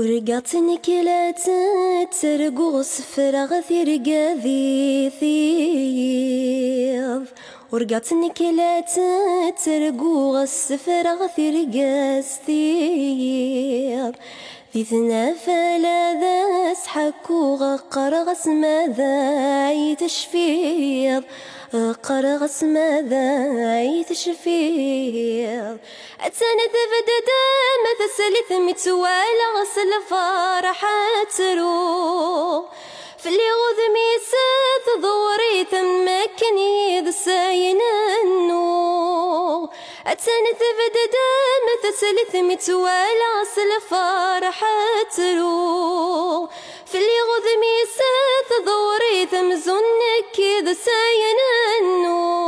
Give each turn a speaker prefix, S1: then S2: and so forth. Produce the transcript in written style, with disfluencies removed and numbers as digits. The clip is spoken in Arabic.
S1: ورقاتني كلا تترقو صفرا ثرقا ذي ثيض ورقاتني كلا تترقو صفرا ثرقا ثيض ذي ثنا فلا ذا سحكو قرغس ماذا يتشفيض قرغس ماذا يتشفيض أتانا تبددا ما تسالي متوالا غسل فرحة ترو في اللي غذمي تدوري تمكني ذا ساين النور أتانا تبددا ما تسالي متوالا غسل فرحة ترو في اللي غذمي تدوري تمزنك ذا ساين النور.